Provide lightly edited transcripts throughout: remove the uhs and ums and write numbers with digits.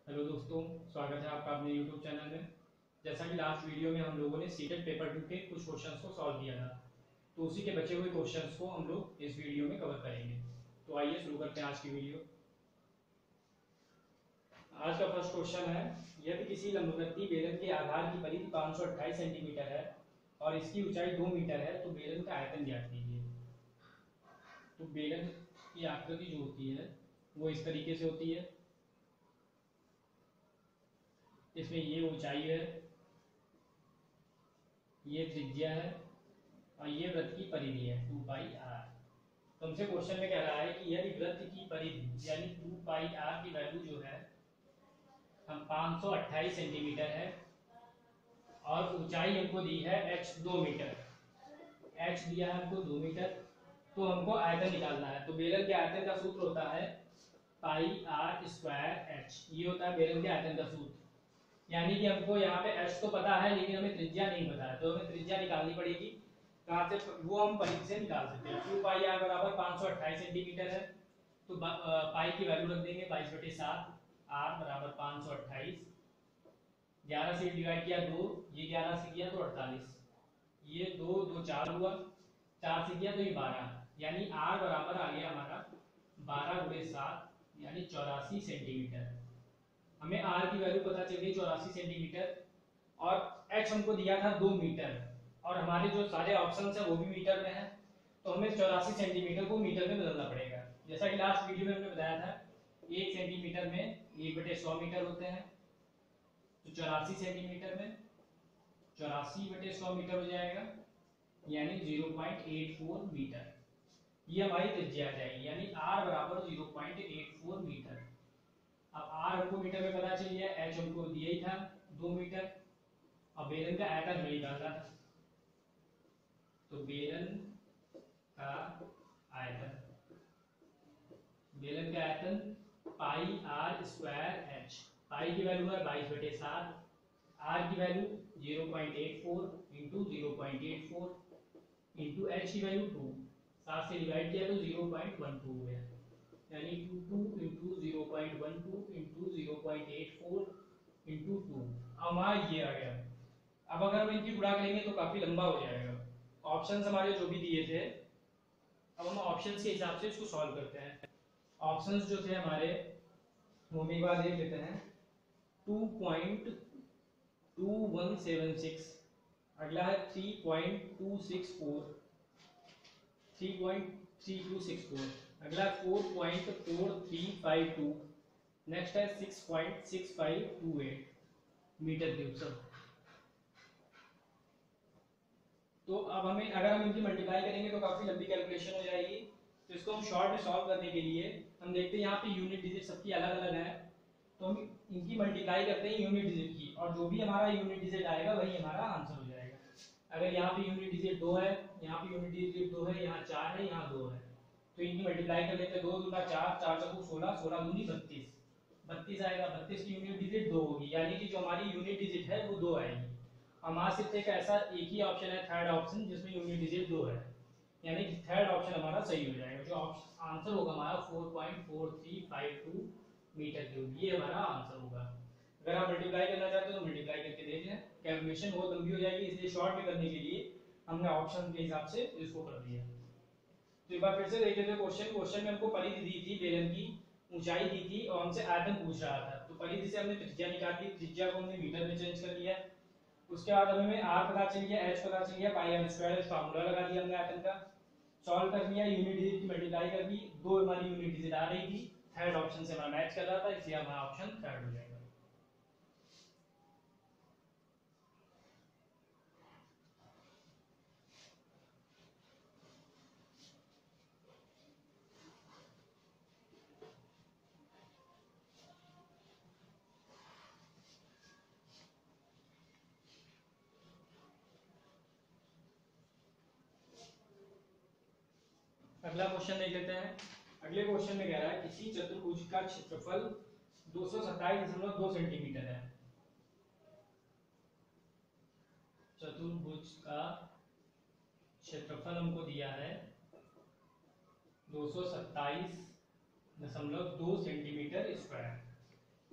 Hello दोस्तों, स्वागत है आपका अपने यूट्यूब चैनल में। जैसा कि लास्ट वीडियो में हम लोगों ने सीटेट पेपर 2 के कुछ क्वेश्चंस को सॉल्व किया था, तो उसी के बचे हुए क्वेश्चंस को हम लोग इस वीडियो में कवर करेंगे। तो आइए शुरू करते हैं आज की वीडियो। आज का फर्स्ट क्वेश्चन है, यदि किसी लंबवृत्तीय बेलन के आधार की परिधि 528 सेंटीमीटर है और इसकी ऊंचाई 2 मीटर है तो बेलन का आयतन ज्ञात कीजिए। तो बेलन की आकृति जो होती है वो इस तरीके से होती है। इसमें ये ऊंचाई है, ये त्रिज्या है और ये वृत्त की परिधि है 2 पाई आर। तो हमसे क्वेश्चन में कह रहा है कि यदि वृत्त की परिधि यानी 2 पाई आर की वैल्यू जो है हम 528 सेंटीमीटर है और ऊंचाई हमको दी है h 2 मीटर, h दिया है हमको 2 मीटर, तो हमको आयतन निकालना है। तो बेलन के आयतन का सूत्र होता है पाई आर स्क्वायर एच, ये होता है बेलन के आयतन का सूत्र। यानी कि हमको यहाँ पे h तो पता है लेकिन हमें त्रिज्या नहीं पता है, तो हमें त्रिज्या निकालनी पड़ेगी। कहाँ से? वो हम परिधि से निकाल सकते हैं। 2 पाई आर बराबर 528 सेंटीमीटर है, तो पाई की वैल्यू रख देंगे 22/7, आर बराबर 528, 11 से डिवाइड किया 2, ये 11 से किया तो 48, ये 2 2 4 हुआ, 4 से किया तो ये 12, यानी आर बराबर आ गया हमारा 12/7 यानी 84 सेंटीमीटर। हमें आर की वैल्यू पता चल गई 84 सेंटीमीटर और एच हमको दिया था 2 मीटर और हमारे जो सारे ऑप्शंस है वो भी मीटर में है, तो हमें 84 सेंटीमीटर को मीटर में बदलना पड़ेगा। जैसा कि लास्ट वीडियो में हमने बताया था 1 सेंटीमीटर में 1/100 मीटर होते हैं, तो 84 सेंटीमीटर में 84/100 मीटर हो जाएगा यानी 0.84 मीटर। ये हमारी त्रिज्या आ जाएगी, यानी आर बराबर 0.84 मीटर। अब आर हमको मीटर में पता चल गया, एच हमको दिया ही था 2 मीटर, अब बेलन का आयतन हमें निकालना था। तो बेलन का आयतन, बेलन का आयतन पाई आर स्क्वायर एच, पाई की वैल्यू है 22/7, आर की वैल्यू 0.84 इंटू 0.84 इंटू एच की वैल्यू 2, 7 से डिवाइड किया तो 0.12 हो गया, यानी 22 इंटू 0.12 इंटू 0.84 इंटू 2। अब हमारा ये आ गया। अब अगर हम इनकी गुणा करेंगे तो काफी लंबा हो जाएगा। ऑप्शंस हमारे जो भी दिए थे, अब हम ऑप्शंस के हिसाब से इसको सॉल्व करते हैं। ऑप्शंस जो थे हमारे वो हम एक बार देख लेते हैं। 2.2176, अगला है 3.264, 3.3264, अगला 4.4352, नेक्स्ट है 6.6528 मीटर क्यूब सब। तो अब हमें अगर हम इनकी मल्टीप्लाई करेंगे तो काफी लंबी कैलकुलेशन हो जाएगी, तो इसको हम शॉर्ट में सॉल्व करने के लिए हम देखते हैं यहाँ पे यूनिट डिजिट सबकी अलग अलग है, तो हम इनकी मल्टीप्लाई करते हैं यूनिट डिजिट की, और जो भी हमारा यूनिट डिजिट आएगा वही हमारा आंसर हो जाएगा। अगर यहाँ पे यूनिट डिजिट 2 है, यहाँ पे यूनिट डिजिट 2 है, यहाँ 4 है, यहाँ 2 है, तो इनकी मल्टीप्लाई कर लेते हैं। 2 दूना 4, 4 चौको 16, 16 दूनी 32, 32 आएगा। 32 की यूनिट डिजिट 2 होगी, यानी कि जो हमारी यूनिट डिजिट है वो 2 आएगी। हमारा सिर्फ एक ऐसा एक ही ऑप्शन है, थर्ड ऑप्शन, जिसमें यूनिट डिजिट 2 है, यानी कि थर्ड ऑप्शन हमारा सही हो जाएगा। जो आंसर होगा हमारा 4.4352 मीटर क्यूब, ये हमारा आंसर होगा। अगर आप मल्टीप्लाई करना चाहते हो तो मल्टीप्लाई करके देख लें, कैलकुलेशन बहुत लंबी हो जाएगी, इसलिए शॉर्ट में करने के लिए हमने ऑप्शन के हिसाब से इसको कर दिया। तो एक बार फिर से देख लेते हैं क्वेश्चन। क्वेश्चन में हमको परिधि दी थी, बेलन की ऊंचाई दी थी और हमसे आयतन पूछ रहा था। तो परिधि से हमने त्रिज्या निकाली, त्रिज्या को हमने मीटर में चेंज कर लिया। उसके बाद हमें आर पता चल गया, एच पता चल गया, पाई आर स्क्वायर फार्मूला लगा दिया हमने आयतन का, सॉल्व कर लिया, यूनिट डिजिट की मल्टीप्लाई कर दी, 2 हमारी यूनिट डिजिट आ रही थी, थर्ड ऑप्शन से हमारा मैच कर रहा था, इसलिए हमारा ऑप्शन थर्ड हो जाएगा। अगला क्वेश्चन देख लेते हैं। अगले क्वेश्चन में कह रहा है किसी चतुर्भुज का क्षेत्रफल 227.2 सेंटीमीटर है। चतुर्भुज का क्षेत्रफल हमको दिया है 227.2 सेंटीमीटर स्क्वायर।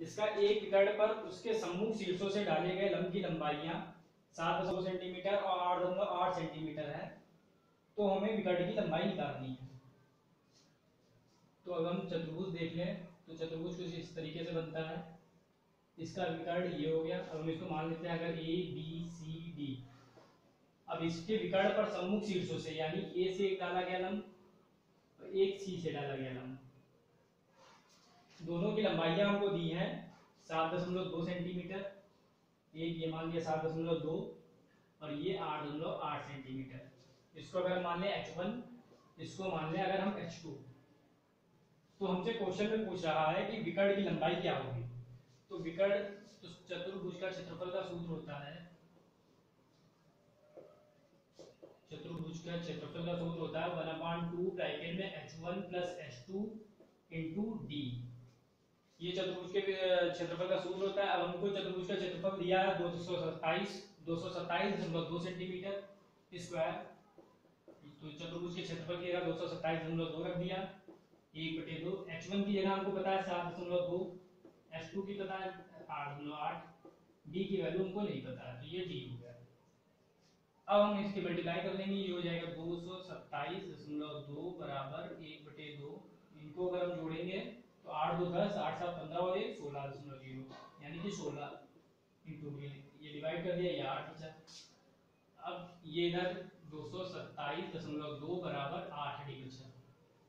इसका एक विकर्ण पर उसके सम्मुख शीर्षों से डाले गए लंब की लंबाइयां 7.2 सेंटीमीटर और 8.8 सेंटीमीटर है, तो हमें विकर्ण की लंबाई निकालनी है। तो अब हम चतुर्भुज देख लें, तो चतुर्भुज कुछ इस तरीके से बनता है। इसका विकर्ण ये हो गया। अब हम इसको मान लेते हैं अगर ए बी सी डी। अब इसके विकर्ण पर सम्मुख शीर्षों से, यानी ए से एक डाला गया लंब और एक सी से डाला गया लंब, दोनों की लंबाइयां हमको दी हैं 7.2 सेंटीमीटर। एक ये मान लिया 7.2 और ये 8.8 सेंटीमीटर। इसको अगर मान लें h1, इसको मान लें अगर हम h2, तो हमसे क्वेश्चन में पूछ रहा है कि विकर्ण की लंबाई क्या होगी। तो विकर्ण, तो चतुर्भुज का क्षेत्रफल का सूत्र होता है, चतुर्भुज का क्षेत्रफल का सूत्र होता है 1/2 ब्रैकेट में h1 plus h2 into D. ये चतुर्भुज के क्षेत्रफल का सूत्र होता है। अब हमको चतुर्भुज का क्षेत्रफल दिया है 227.2 सेंटीमीटर स्क्वायर। तो चतुर्भुज के क्षेत्रफल की जगह 227.2 रख दिया, 1/2। h1 की जगह हमको पता है 7.2, h2 की पता है 8.8, d की वैल्यू हमको नहीं पता है, तो ये d हो गया। अब हम इसकी मल्टीप्लाई कर लेंगे, ये हो जाएगा 227.2 बराबर 1/2। इनको अगर हम जोड़ेंगे तो 8 2 10, 8 7 15 और 1 16.0, यानी कि 16 इंटू ये डिवाइड कर दिया, ये 8 बचा। अब ये इधर 227.2 बराबर 8 डी बचा,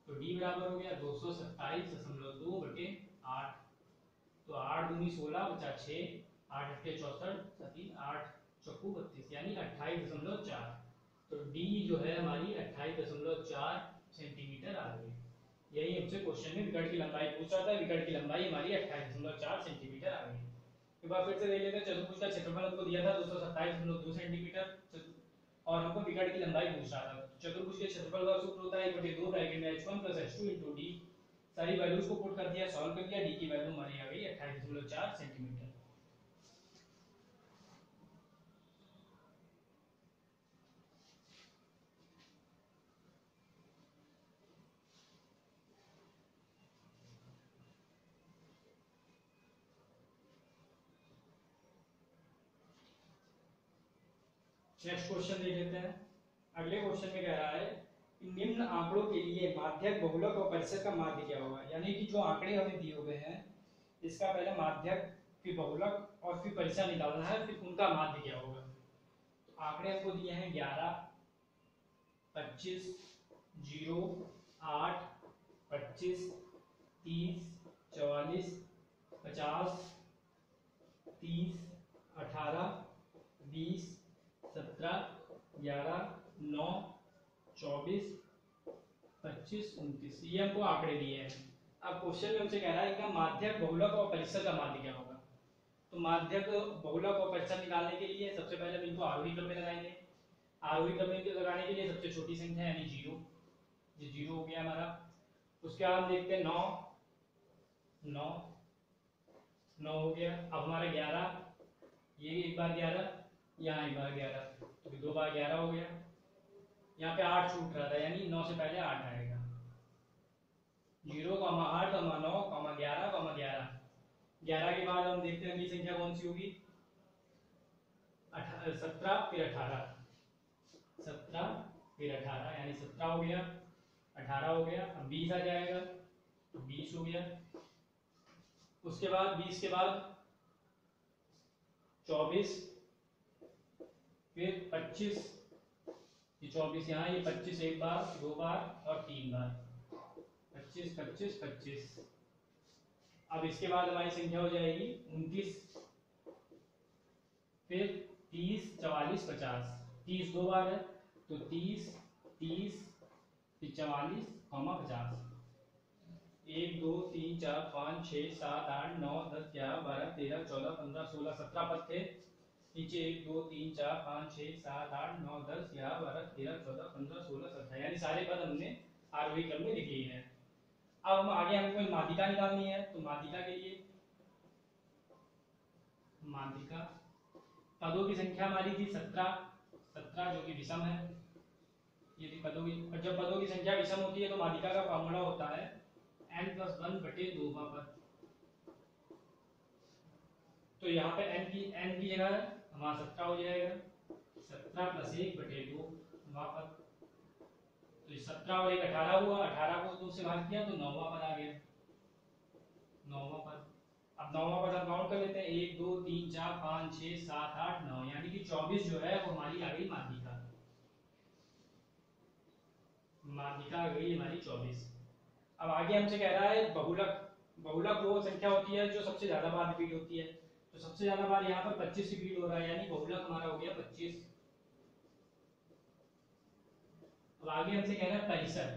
तो डी बराबर हो गया 227.2/8। तो 8 दूनी 16 बचा 6, 8 8 64, 8 चौकू 32, यानी 28.4। तो डी जो है हमारी 28.4 सेंटीमीटर आ गई। यही हमसे क्वेश्चन में विकर्ण की लंबाई पूछा था। विकर्ण की लंबाई हमारी 28.4 सेंटीमीटर आ गई। एक बार फिर से देख लेते हैं। चतुर्भुज का क्षेत्रफल हमको दिया था 227.2 सेंटीमीटर और हमको विकर्ण की लंबाई पूछ रहा था। चतुर्भुज के क्षेत्रफल का सूत्र होता है 1/2 ब्रैकेट में h1 plus h2 into D. सारी वैल्यूज को पुट कर दिया, सॉल्व कर दिया, डी की वैल्यू हमारी आ गई 28.4 सेंटीमीटर। नेक्स्ट क्वेश्चन देख लेते हैं। अगले क्वेश्चन में कह रहा है कि निम्न आंकड़ों के लिए माध्यक, बहुलक और परिसर का माध्य क्या होगा। यानी कि जो आंकड़े हमें दिए हुए हैं, इसका पहले माध्यक, फिर बहुलक और फिर परिसर निकालना है, फिर उनका माध्य क्या होगा। तो आंकड़े हमको दिए हैं 11, 25, 0, 8, 25, 30, 44, 50, 30, 18, 20, 17, 11, 9, 24, 25, 29, ये हमको आंकड़े दिए हैं। अब क्वेश्चन में हमसे कह रहा है कि माध्यक, बहुलक और परिसर का माध्य क्या होगा। तो माध्यक, बहुलक और परिसर निकालने के लिए सबसे पहले हम इनको आरोही क्रम में लगाएंगे। आरोही क्रम में लगाने के लिए सबसे छोटी संख्या यानी 0, ये 0 हो गया हमारा। उसके बाद हम देखते हैं 9 हो गया। अब हमारा 11, ये एक बार 11, यहाँ एक बार 11, तो 2 बार 11 हो गया। यहाँ पे 8 छूट रहा था, यानी 9 से पहले 8 आएगा। 0, 8, 9, 11, 11। 11 के बाद हम देखते हैं अगली संख्या कौन सी होगी, 17 फिर 18, 17 फिर 18, यानी 17 हो गया, 18 हो गया। अब 20 आ जाएगा, तो 20 हो गया। उसके बाद 20 के बाद 24, फिर 25, ये 24 यहाँ, ये 25 एक बार, 2 बार और 3 बार, 25, 25, 25। अब इसके बाद हमारी संख्या हो जाएगी 29, फिर 30, 44, 50, 30 2 बार है, तो 30, 30, फिर 44, 50। 1 2 3 4 5 6 7 8 9 10 11 12 13 14 15 16 17 पद थे नीचे। 1 2 3 4 5 6 7 8 9 10 11 12 13 14 15 16 17, यानी सारे पद हमने आरोही क्रम में लिख लिए हैं। अब हम आगे हमको माध्यिका निकालनी है। तो माध्यिका के लिए माध्यिका पदों की संख्या हमारी थी 17 जो कि विषम है। ये थी पदों की, और जब पदों की संख्या विषम होती है तो माध्यिका का फॉर्मूला होता है n+1/2 पद। तो यहाँ पे n की जगह हमारा 17 हो जाएगा, 17 + 1/2 वापस, तो 17 और 1 18 हुआ, 18 को 2 से भाग किया तो 9वां पद आ गया, 9वां पद। अब 9वां पद हम काउंट कर लेते हैं, 1 2 3 4 5 6 7 8 9, यानी कि 24 जो है वो हमारी आ गई माध्यिका, माध्यिका आ गई हमारी 24। अब आगे हमसे कह रहा है बहुलक, बहुलक वो संख्या होती है जो सबसे ज्यादा बार रिपीट होती है, तो सबसे ज्यादा बार यहाँ पर 25 रिपीट हो रहा है, यानी बहुलक हमारा हो गया 25। अब आगे हमसे कह रहा है परिसर,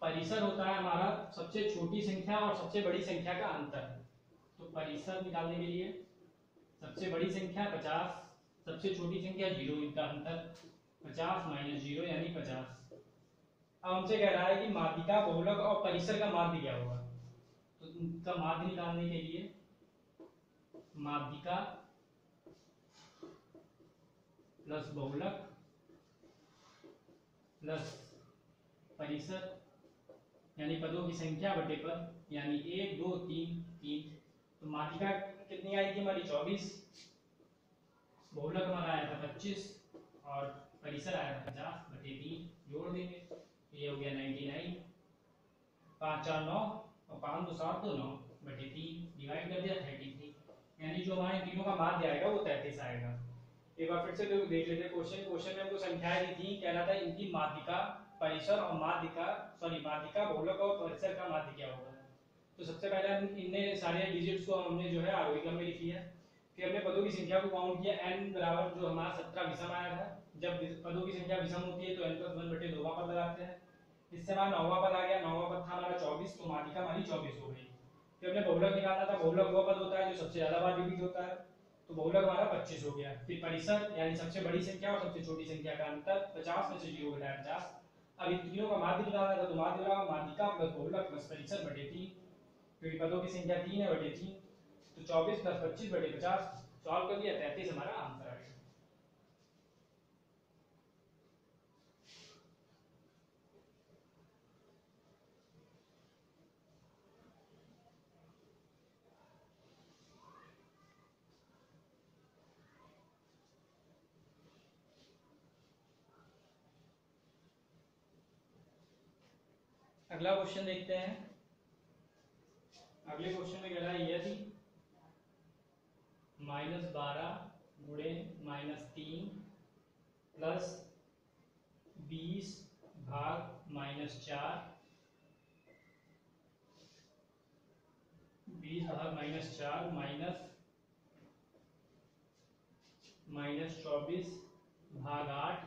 परिसर होता है हमारा सबसे छोटी संख्या और सबसे बड़ी संख्या का अंतर। तो परिसर निकालने के लिए सबसे बड़ी संख्या 50, सबसे छोटी संख्या 0, इनका अंतर 50 - 0 यानी 50। अब हमसे कह रहा है कि माध्यिका, बहुलक और परिसर का माध्य क्या होगा, तो इनका माध्य निकालने के लिए माध्यिका प्लस बहुलक प्लस परिसर, यानी पदों की संख्या बटे पद, यानी 1 2 3 3। तो माध्यिका कितनी आई थी हमारी 24, बहुलक हमारा आया था 25 और परिसर आया था 50/3, जोड़ देंगे, ये हो गया 99, 5 4 9 और 5 2 7 तो 9/3, डिवाइड कर दिया 33, यानी जो हमारे तीनों का माध्य आएगा वो 33 आएगा। एक बार फिर से देख लेते हैं क्वेश्चन में हमको संख्याएं दी थी, कह रहा था इनकी माध्यिका, परिसर और माध्यिका, माध्यिका, बहुलक और परिसर का माध्य क्या होगा। तो सबसे पहले हम इनने सारे डिजिट्स को हमने जो है आरोही क्रम में लिख लिया, फिर हमने पदों की संख्या को काउंट किया, n बराबर जो हमारा 17 विषम आया था, जब पदों की संख्या विषम होती है तो n+1/2 पद लगाते हैं, इससे हमारा 9वां पद आ गया, 9वां पद था हमारा 24, तो माध्यिका हमारी 24 हो गई। फिर हमने बहुलक निकालना था, बहुलक वो पद होता है जो सबसे ज्यादा बार रिपीट होता है, तो बहुलक हमारा 25 हो गया। फिर परिसर यानी सबसे बड़ी संख्या और सबसे छोटी संख्या का अंतर, 50 में से 0 घटाया 50। अब इन तीनों का माध्य निकालना था, तो माध्य बराबर माध्यिका प्लस बहुलक प्लस परिसर बटे 3, क्योंकि पदों की संख्या 3 है बटे 3, तो 24 + 25 बटे 50, सॉल्व कर दिया 33 हमारा आंसर आ गया। अगला क्वेश्चन देखते हैं। अगले क्वेश्चन में कह रहा है यदि -12 गुणे -3 प्लस 20 भाग -4, 20 भाग -4 -24 भाग 8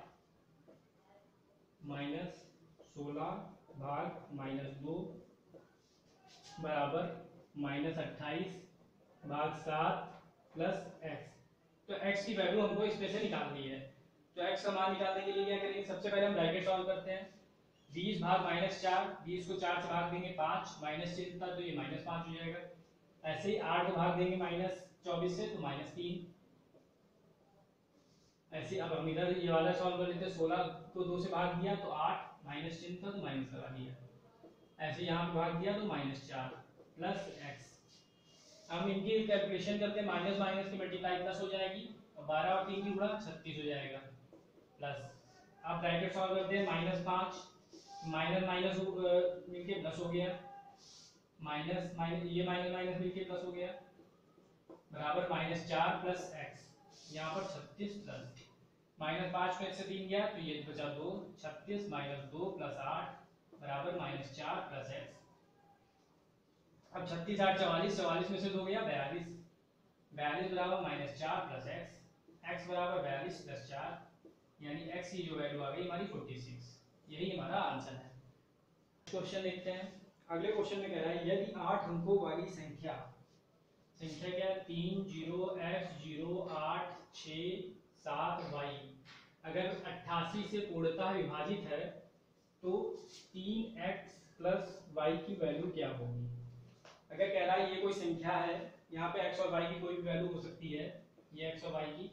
-16 भाग -2 बराबर -28 भाग 7 प्लस x। तो x की वैल्यू हमको इसमें से निकालनी है, तो x का मान निकालने के लिए क्या करेंगे, सबसे पहले हम ब्रैकेट सॉल्व करते हैं। 20 भाग -4, 20 को 4 से भाग देंगे 5, माइनस चिन्ह था तो ये -5 हो जाएगा। ऐसे ही 8 को भाग देंगे -24 से तो -3। ऐसे अब हम इधर ये वाला सॉल्व कर लेते हैं, 16 को 2 से भाग दिया तो 8, माइनस चिन्ह था तो माइनस करा दिया, ऐसे यहाँ पे भाग दिया तो -4 प्लस x। हम इनकी कैलकुलेशन करते हैं, माइनस माइनस की मल्टीप्लाई प्लस हो जाएगी, और 12 और 3 की गुणा 36 हो जाएगा, प्लस। आप ब्रैकेट सॉल्व करते हैं, -5 माइनस माइनस मिलके प्लस हो गया, माइनस माइनस ये माइनस माइनस मिलके प्लस हो गया, बराबर -4 प्लस x। यहाँ पर 36 प्लस -5 को 1 से 3 गया तो ये बचा 2, 36 - 2 + 8 बराबर -4 प्लस x। अब 36 8 44, 44 में से 2 गया 42, 42 बराबर -4 प्लस x बराबर 42 + 4, यानी x की जो वैल्यू आ गई हमारी 46। यही हमारा आंसर है। क्वेश्चन देखते हैं। अगले क्वेश्चन में कह रहा है यदि 8 अंकों वाली संख्या क्या है, 3 0 x 0 8 6 7 y अगर 88 से पूर्णतः विभाजित है तो 3x + y की वैल्यू क्या होगी। अगर कह रहा है ये कोई संख्या है, यहाँ पे x और y की कोई भी वैल्यू हो सकती है, ये x और y की,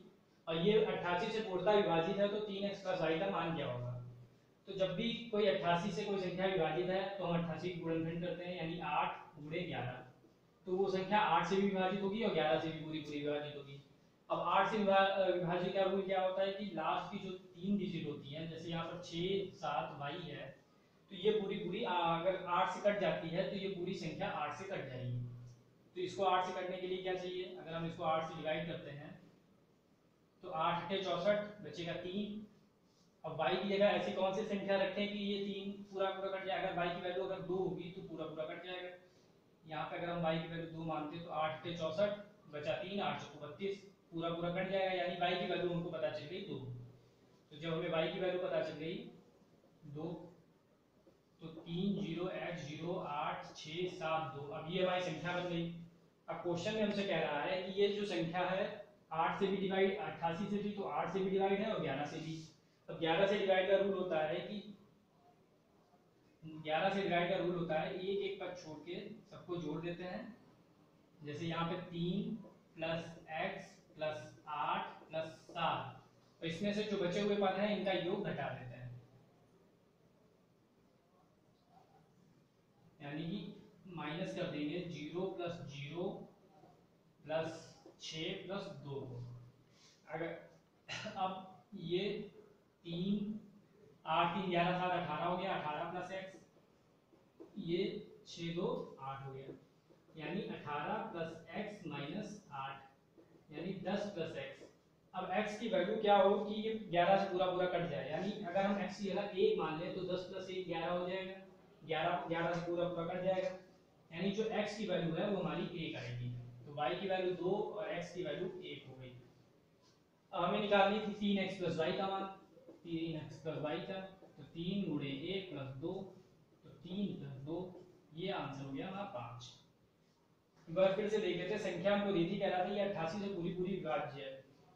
और ये 88 से पूर्णतः विभाजित है तो 3x + y का मान क्या होगा। तो जब भी कोई 88 से कोई संख्या विभाजित है तो हम 88 की गुणनखंड करते हैं, यानी 8 × 11, तो वो संख्या 8 से भी विभाजित होगी और 11 से भी पूरी पूरी विभाजित होगी। अब 8 से विभाजित का रूल क्या होता है कि लास्ट की जो 3 डिजिट होती है, जैसे यहाँ पर 6 7 वाई है, तो ये पूरी पूरी अगर 8 से कट जाती है तो ये पूरी संख्या 8 से कट जाएगी। तो इसको 8 से कटने के लिए क्या चाहिए, अगर हम इसको 8 से डिवाइड करते हैं तो 8 × 64 बचेगा 3। अब y की जगह ऐसी कौन सी संख्या रखें कि ये 3 पूरा पूरा कट जाए। अगर y की वैल्यू अगर 2 होगी तो पूरा पूरा कट जाएगा। यहाँ पे अगर हम y की वैल्यू 2 मानते हैं तो 8 × 64 बचा 3, 8 × 32 पूरा पूरा कट जाएगा, यानी y की वैल्यू हमको पता चल गई 2। तो जब हमें y की वैल्यू पता चल गई 2 तो 3 0 x 0 8 6 7 2, अब ये हमारी संख्या बन गई। अब क्वेश्चन में हमसे कह रहा है कि ये जो संख्या है 8 से भी डिवाइड 88 से भी, तो 8 से भी डिवाइड है और 11 से भी। अब 11 से डिवाइड का रूल होता है कि 11 से डिवाइड का रूल होता है एक एक पद छोड़ के सबको जोड़ देते हैं। जैसे यहाँ पे 3 + x + 8 + 7, और इसमें से जो बचे हुए पद हैं इनका योग घटा देते हैं, यानी कि माइनस कर देंगे 0 + 0 + 6 + 2 को। अगर अब ये 3 8 3 11 7 18 हो गया, 18 + x, ये 6 2 8 हो गया, यानी 18 + x - 8 यानी 10 + x। अब x की वैल्यू क्या हो कि ये 11 से पूरा पूरा कट जाए, यानी अगर हम x की जगह 1 मान लें तो 10 + 1 11 हो जाएगा, 11 से पूरा पूरा कट जाएगा, यानी जो x की वैल्यू है वो हमारी 1 आएगी। तो y की वैल्यू 2 और x की वैल्यू 1 हो गई। अब हमें निकालनी थी 3x + y का मान, 3x + y का, तो 3 × 1 + 2, तो 3 + 2, ये आंसर हो गया हमारा 5। एक बार फिर से देख लेते हैं, संख्या हमको दी थी, कह रहा था ये 88 से पूरी पूरी विभाज्य है।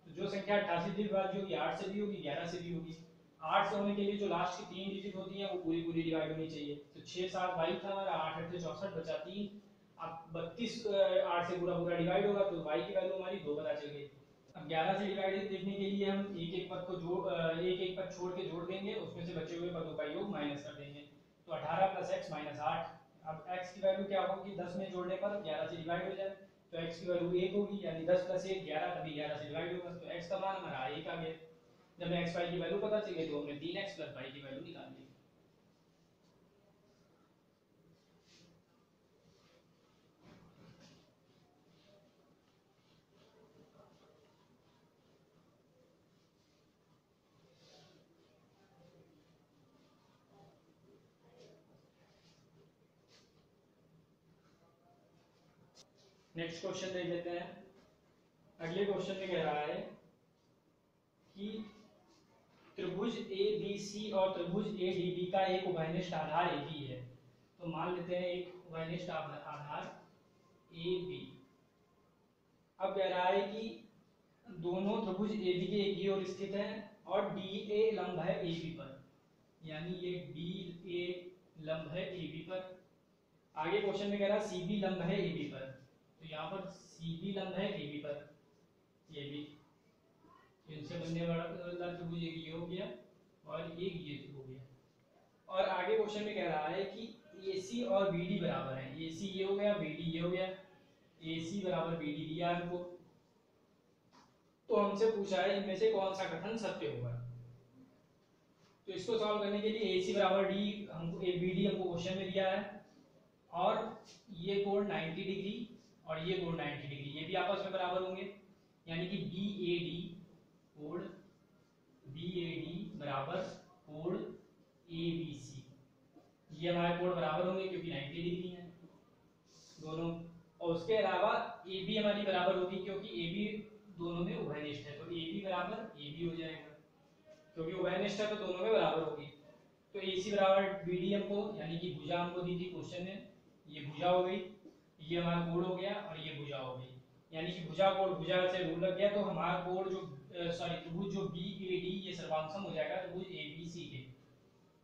तो जो संख्या 88 से विभाज्य होगी 8 से भी होगी 11 से भी होगी। 8 से होने के लिए जो लास्ट की 3 डिजिट होती है वो पूरी पूरी डिवाइड होनी चाहिए। तो 6 7 y था हमारा, 8 8 64 बचा 3। अब 32 8 से पूरा पूरा डिवाइड होगा तो y की वैल्यू हमारी 2 पता चल गई। अब 11 से डिवाइड देखने के लिए हम एक एक पद को एक एक पद छोड़ के जोड़ देंगे, उसमें से बचे हुए पदों का योग माइनस कर देंगे। तो 18 + x - 8, अब x की वैल्यू क्या होगी 10 में जोड़ने पर 11 से डिवाइड हो जाए, तो x की वैल्यू 1 होगी, यानी 10 + 1 11, तभी 11 से डिवाइड होगा, तो x का मान हमारा 1 आ गया। जब हमें x y की वैल्यू पता चल गई तो हमने 3x + y की वैल्यू निकाल ली। नेक्स्ट क्वेश्चन देख लेते हैं। अगले क्वेश्चन में कह रहा है कि त्रिभुज ABC और त्रिभुज ADB का एक उभयनिष्ठ आधार AB है। तो मान लेते हैं एक उभयनिष्ठ आधार AB। अब कह रहा है कि दोनों त्रिभुज AB के एक ही ओर स्थित है और DA लंब है AB पर, यानी ये DA लंब है AB पर। आगे क्वेश्चन में कह रहा है CB लंब है AB पर, तो यहाँ पर CB लंब है AB पर, ये भी इनसे बनने वाला त्रिभुज एक ये हो गया और एक ये हो गया। और आगे क्वेश्चन में कह रहा है कि AC और BD बराबर है, AC ये हो गया BD ये हो गया, AC = BD दिया हमको। तो हमसे पूछा है इनमें से कौन सा कथन सत्य होगा। तो इसको सॉल्व करने के लिए AC = D हमको BD हमको क्वेश्चन में दिया है, और ये कोण 90 डिग्री और ये कोण 90 डिग्री, ये भी आपस में बराबर होंगे, यानी कि कोण BAD बराबर कोण ABC, ये हमारे कोण बराबर होंगे क्योंकि 90 डिग्री है दोनों। और उसके अलावा AB हमारी बराबर होगी क्योंकि AB दोनों में उभयनिष्ठ है, तो AB = AB हो जाएगा, क्योंकि उभयनिष्ठ है तो दोनों में बराबर होगी। तो AC = BD हमको, यानी कि भुजा हमको दी थी क्वेश्चन में, ये भुजा हो गई, ये हमारा कोण हो गया और ये भुजा हो गई, यानी कि भुजा कोण भुजा से रूल लग गया, तो हमारा कोण जो त्रिभुज जो BAD ये सर्वांगसम हो जाएगा त्रिभुज ABC के,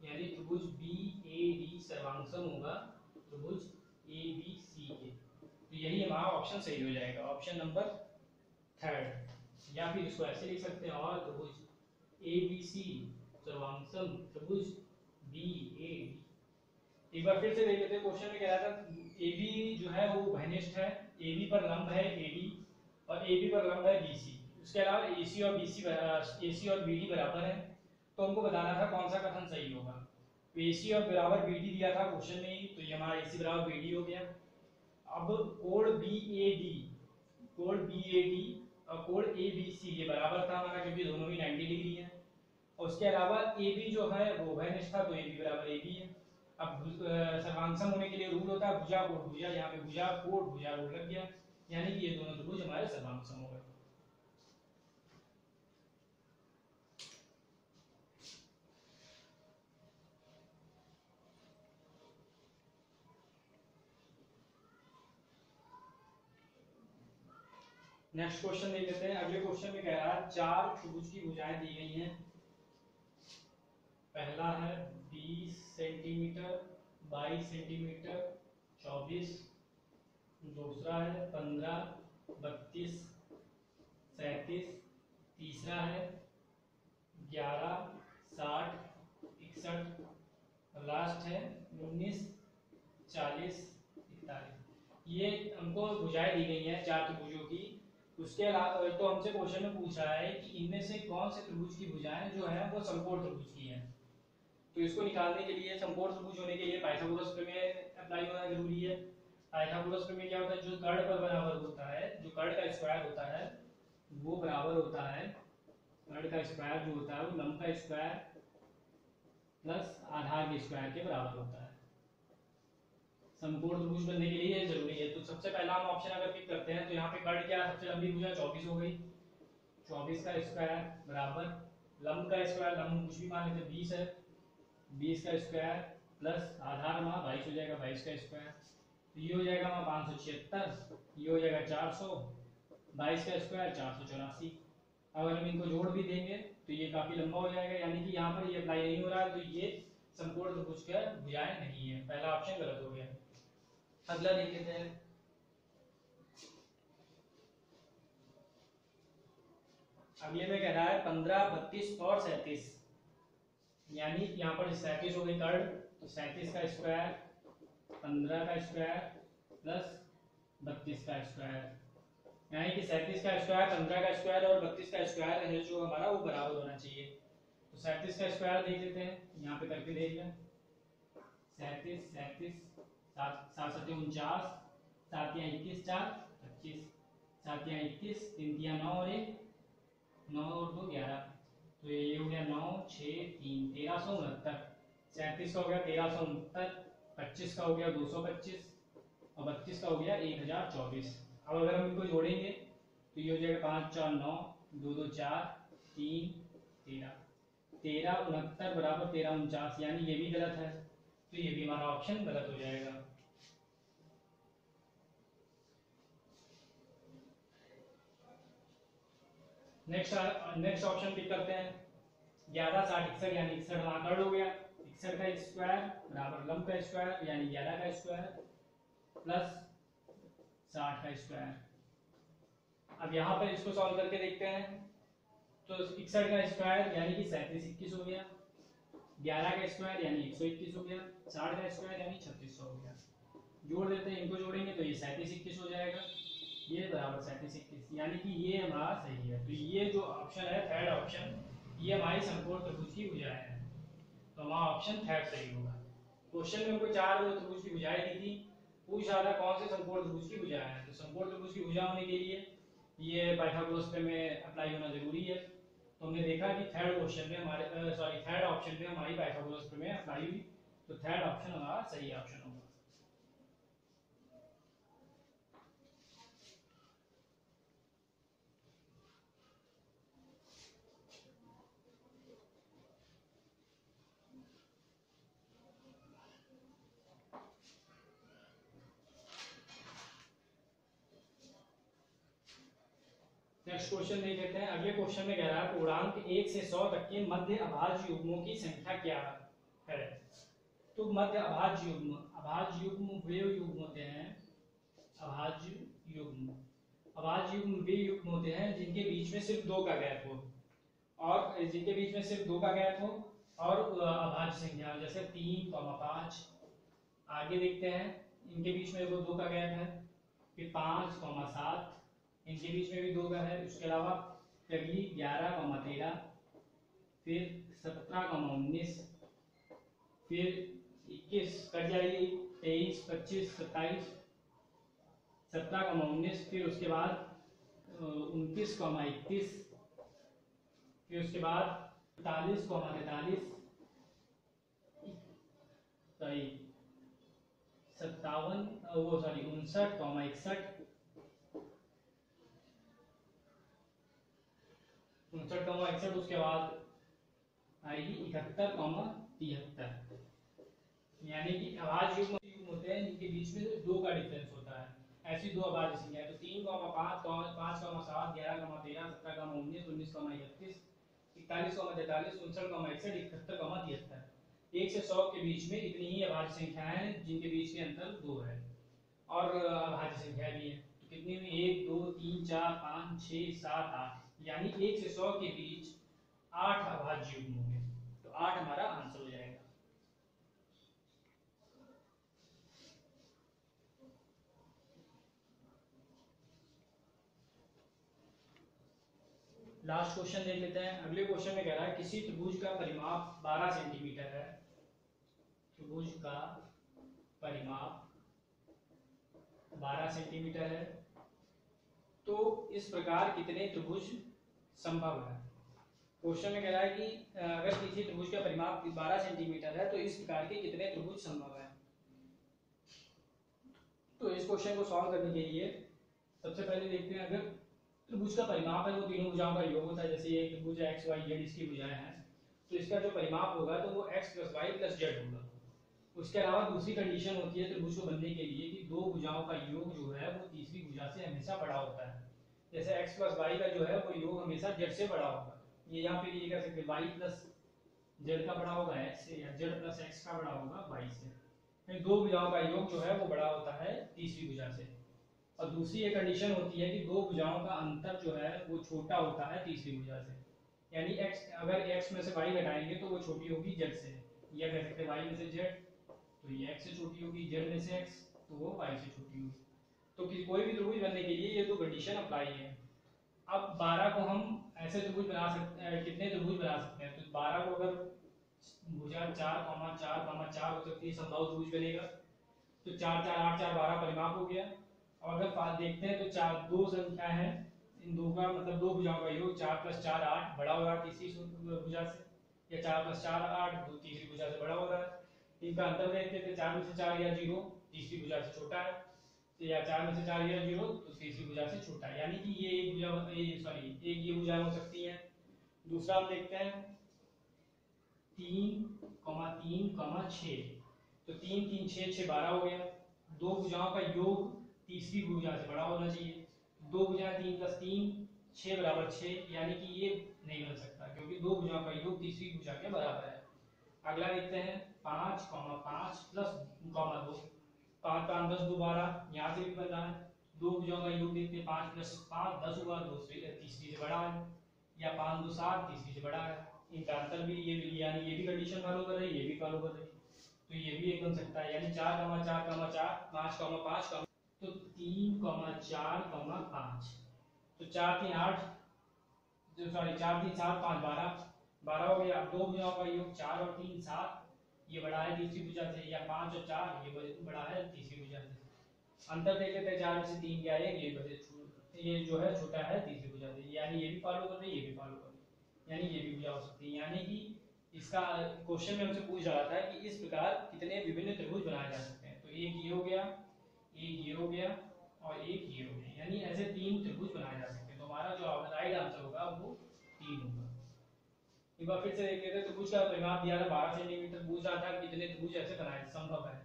यानी त्रिभुज BAD सर्वांगसम होगा त्रिभुज ABC के। तो यही हमारा ऑप्शन सही हो जाएगा, ऑप्शन नंबर 3, या फिर इसको ऐसे लिख सकते हैं, और त्रिभुज ABC सर्वांगसम त्रिभुज BAD एक बार फिर से देख लेते हैं। क्वेश्चन में कह रहा था ए बी जो है वो घनिष्ठ है, ए बी पर लंब है ए डी और ए बी पर लंब है बी सी। उसके अलावा ए सी और बी सी, ए सी और बी डी बराबर है। तो हमको बताना था कौन सा कथन सही होगा। तो ए सी और बराबर बी डी दिया था क्वेश्चन में ही, तो ये हमारा ए सी बराबर बी डी हो गया। अब कोण बी ए डी, कोण बी ए डी और कोण ए बी सी ये बराबर था हमारा, क्योंकि दोनों ही 90 डिग्री है। और उसके अलावा ए बी जो है वो घनिष्ठ था, तो ए बी बराबर ए बी है। अब सर्वांगसम होने के लिए रूल होता है भुजा कोण भुजा, यहाँ पे भुजा कोण भुजा रूल लग गया, यानी कि ये दोनों त्रिभुज हमारे सर्वांगसम हो गए। नेक्स्ट क्वेश्चन देख लेते हैं। अगले क्वेश्चन में कह रहा है चार त्रिभुज की भुजाएं दी गई हैं। पहला है 20 सेंटीमीटर, 22 सेंटीमीटर, 24। दूसरा है 15, 32, 37। तीसरा है 11, 60, 61। और लास्ट है 19, 40, 41। ये हमको भुजाएं दी गई हैं चार त्रिभुजों की। उसके अलावा तो हमसे क्वेश्चन में पूछ रहा है कि इनमें से कौन से त्रिभुज की भुजाएं जो है वो समकोण त्रिभुज की हैं। तो इसको निकालने के लिए समकोण त्रिभुज होने के लिए पाइथागोरस प्रमेय अप्लाई होना जरूरी है। पाइथागोरस प्रमेय क्या होता है, जो कर्ण पर बराबर होता है, जो कर्ण का स्क्वायर होता है वो बराबर होता है, कर्ण का स्क्वायर जो होता है वो लंब का स्क्वायर प्लस आधार के स्क्वायर के बराबर होता है। समकोण त्रिभुज बनने के लिए ये जरूरी है। तो सबसे पहला हम ऑप्शन अगर पिक करते हैं तो यहाँ पे कर्ण क्या सबसे लंबी भुजा 24 हो गई, 24 का स्क्वायर बराबर लंब का स्क्वायर, लंब कुछ भी मान लेते 20 है, 20 का स्क्वायर प्लस आधार वहाँ 22 हो जाएगा, 22 का स्क्वायर। तो ये हो जाएगा वहाँ 576, ये हो जाएगा 400, 22 का स्क्वायर 484। अगर हम इनको जोड़ भी देंगे तो ये काफी लंबा हो जाएगा, यानी कि यहाँ पर ये अप्लाई नहीं हो रहा है, तो ये समकोण त्रिभुज का भुजाएं नहीं है। पहला ऑप्शन गलत हो गया। अगला देख लेते हैं। अगले में कह रहा है 15, 32 और 37, यानी यहाँ पर 37 हो गई कर्ण, तो 37 का स्क्वायर, 15 का स्क्वायर प्लस 32 का स्क्वायर, यानी कि 37 का स्क्वायर, 15 का स्क्वायर और 32 का स्क्वायर है जो हमारा वो बराबर होना चाहिए। तो 37 का स्क्वायर देख लेते हैं, यहाँ पे करके देख लें। 37, 37, 7 7 49, 7 या 21, 4 25, 7 या 21, 3 या 9 और 1 9 और 2 11। तो ये हो गया 9, 6, 3 1369। 37 का हो गया 1369, 25 का हो गया 225 और 32 का हो गया 1024। अब अगर हम इनको जोड़ेंगे तो ये हो जाएगा 5 4 9, 2 2 4, 3 13, 1369 बराबर 1349, यानी ये भी गलत है, तो ये भी हमारा ऑप्शन गलत हो जाएगा। नेक्स्ट ऑप्शन पिक करते हैं। 11, 60, 61, यानी 61 वहां कर्ण हो गया, 61 का स्क्वायर बराबर लंब का स्क्वायर यानी 11 का स्क्वायर प्लस 60 का स्क्वायर। अब यहाँ पर इसको सॉल्व करके देखते हैं। तो 61 का स्क्वायर यानी कि 37 21 हो गया, 11 का स्क्वायर यानी 121 हो गया, 60 का स्क्वायर यानी 3600 हो गया। जोड़ देते हैं, इनको जोड़ेंगे तो ये 37 21 हो जाएगा, ये बराबर 37 21, यानी कि ये हमारा सही है। तो ये जो ऑप्शन है थर्ड ऑप्शन, ये हमारी समकोण त्रिभुज की भुजाएं हैं, तो हमारा ऑप्शन थर्ड सही होगा। क्वेश्चन में हमको चार त्रिभुज की भुजाएं दी थी, पूछ रहा था कौन से समकोण त्रिभुज की भुजाएं हैं। तो समकोण त्रिभुज की भुजा होने के लिए ये पाइथागोरस प्रमेय अप्लाई होना जरूरी है। तो हमने देखा कि थर्ड क्वेश्चन में हमारे थर्ड ऑप्शन में हमारी पाइथागोरस प्रमेय अप्लाई हुई, तो थर्ड ऑप्शन हमारा सही ऑप्शन होगा। नेक्स्ट क्वेश्चन देख लेते हैं। अगले क्वेश्चन में कह रहा है पूर्णांक 1 से 100 तक के मध्य अभाज्य युग्मों की संख्या क्या है। तो मध्य अभाज्य युग्म वे युग्म होते हैं, अभाज्य युग्म वे युग्म होते हैं जिनके बीच में सिर्फ 2 का गैप हो, और जिनके बीच में सिर्फ 2 का गैप हो और अभाज्य संख्या जैसे 3, 5, आगे देखते हैं, इनके बीच में वो 2 का गैप है। फिर 5,7 इनके बीच में भी 2 का है। उसके अलावा अगली 11,13, फिर 17,19, फिर 21 कट जाएगी, 23, 25, 27, 17,19, फिर उसके बाद 29,31, फिर उसके बाद 45,43, सॉरी 57, वो सॉरी 59,61, 59,61, उसके बाद आएगी 71,73। यानी कि अभाज्य युग्म होते हैं जिनके बीच में 2 का डिफरेंस होता है। ऐसी 2 अभाज्य संख्या है तो 3,5, 5,7, 11,13, 17,19, 19,31, 41,43, 59,61, 71,73। 1 से 100 के बीच में इतनी ही अभाज्य संख्याएं हैं जिनके बीच के अंतर 2 है। और अभाज्य संख्या भी है तो कितनी हुई, 1, 2, 3, 4, 5, 6, 7, 8, यानी 1 से 100 के बीच 8 अभाज्य युग्म होंगे। तो 8 हमारा आंसर हो जाएगा। लास्ट क्वेश्चन देख लेते हैं। अगले क्वेश्चन में कह रहा है किसी त्रिभुज का परिमाप 12 सेंटीमीटर है। त्रिभुज का परिमाप 12 सेंटीमीटर है तो इस प्रकार कितने त्रिभुज संभव है। क्वेश्चन में कह रहा है कि अगर किसी त्रिभुज का परिमाप 12 सेंटीमीटर है तो इस प्रकार के कितने त्रिभुज संभव है। तो इस क्वेश्चन को सॉल्व करने के लिए सबसे पहले देखते हैं, अगर त्रिभुज का परिमाप है वो तीनों भुजाओं का योग होता है। जैसे ये त्रिभुज है XYZ, इसकी भुजाएं हैं तो इसका जो परिमाप होगा तो वो x + y + z होगा। उसके अलावा दूसरी कंडीशन होती है त्रिभुज को बनने के लिए कि 2 भुजाओं का योग जो है वो तीसरी भुजा से हमेशा बड़ा होता है। जैसे x + y का जो है वो योग हमेशा z से बड़ा होगा। ये यहाँ पे ये कह सकते हैं y + z का बड़ा होगा x से, या z + x का बड़ा होगा y से। फिर 2 भुजाओं का योग जो है वो बड़ा होता है तीसरी भुजा से। और दूसरी एक कंडीशन होती है कि 2 भुजाओं का अंतर जो है वो छोटा होता है तीसरी भुजा से। यानी x, अगर x में से y घटाएंगे तो वो छोटी होगी z से, या कह सकते हैं y में से z तो ये x से छोटी होगी, z में से x तो वो y से छोटी होगी। तो कोई भी त्रिभुज बनने के लिए ये 2 कंडीशन अप्लाई है। अब 12 को हम ऐसे त्रिभुज बना सकते हैं, कितने त्रिभुज बना सकते हैं। तो 12 को अगर भुजा 4, 4, 4 हो सकती है, संभव त्रिभुज बनेगा। तो 4, 4, 8, 4, 12 परिमाप हो गया। और अगर पास देखते हैं तो 4 2 संख्या है, इन 2 का मतलब 2 भुजाओं का योग 4 + 4 8 बड़ा हो रहा है तीसरी भुजा से, या 4 + 4 8 तीसरी भुजा से बड़ा हो रहा है। इनका अंतर देखते थे, 4 में से 4 या 0 तीसरी भुजा से छोटा है, या 4 में से 4 या 0 तो तीसरी भुजा से छोटा है। यानी कि ये एक भुजा, एक ये भुजाएं हो सकती हैं। दूसरा हम देखते हैं 3, 3, 6। तो 3, 3, 6, 6 12 हो गया। 2 भुजाओं का योग तीसरी भुजा से बड़ा होना चाहिए। 2 भुजाएं 3 + 3 6 = 6, यानी कि ये नहीं बन सकता क्योंकि 2 भुजाओं का योग तीसरी भुजा के बराबर है। अगला देखते हैं 5, 5 + 2, 5, 5, 10, 2, 12, यहाँ से भी बन रहा है। 2 भुजाओं का योग देखते हैं, 5 + 5 10 हुआ, तीसरी से बड़ा है, या 5, 2, 7 तीसरी से बड़ा है। इनका अंतर भी ये, यानी ये भी कंडीशन फॉलो कर रही है, ये भी फॉलो कर रही है, तो ये भी एक बन सकता है। यानी 4, 4, 4, 5, 5, तो 3, 4, 5, तो 4, 3, 8, सॉरी 4, 3, 7, 5 12 12 हो गया। अब 2 भुजाओं का योग 4 और 3 7, ये बड़ा है तीसरी भुजा से, या 5 और 4 ये बड़ा है तीसरी भुजा से। अंतर देख लेते हैं, 4 में से 3 क्या है, ये जो है छोटा है तीसरी भुजा से। यानी ये भी फॉलो कर रही है, ये भी फॉलो कर रही है, यानी ये भी भुजा हो सकती है। यानी कि इसका क्वेश्चन में हमसे पूछ रहा था कि इस प्रकार कितने विभिन्न त्रिभुज बनाए जा सकते हैं। तो एक ये हो गया, एक ये हो गया और एक ये हो गया, यानी ऐसे 3 त्रिभुज बनाए जा सकते हैं। तो हमारा जो राइट आंसर होगा वो 3 होगा। एक बार फिर से देख लेते हैं। त्रिभुज का परिमाप दिया था 12 सेंटीमीटर, पूछ रहा था कितने त्रिभुज ऐसे बनाए संभव है।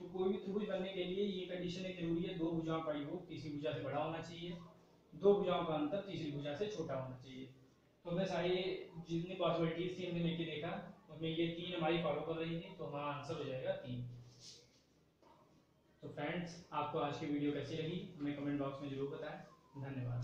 तो कोई भी त्रिभुज बनने के लिए ये कंडीशन एक जरूरी है, 2 भुजाओं का योग तीसरी भुजा से बड़ा होना चाहिए, 2 भुजाओं का अंतर तीसरी भुजा से छोटा होना चाहिए। तो हमने सारी जितनी पॉसिबिलिटीज थी हमने लेके देखा, उसमें ये 3 हमारी फॉलो कर रही थी, तो हमारा आंसर हो जाएगा 3। तो फ्रेंड्स, आपको आज की वीडियो कैसी लगी हमें कमेंट बॉक्स में जरूर बताएं। धन्यवाद।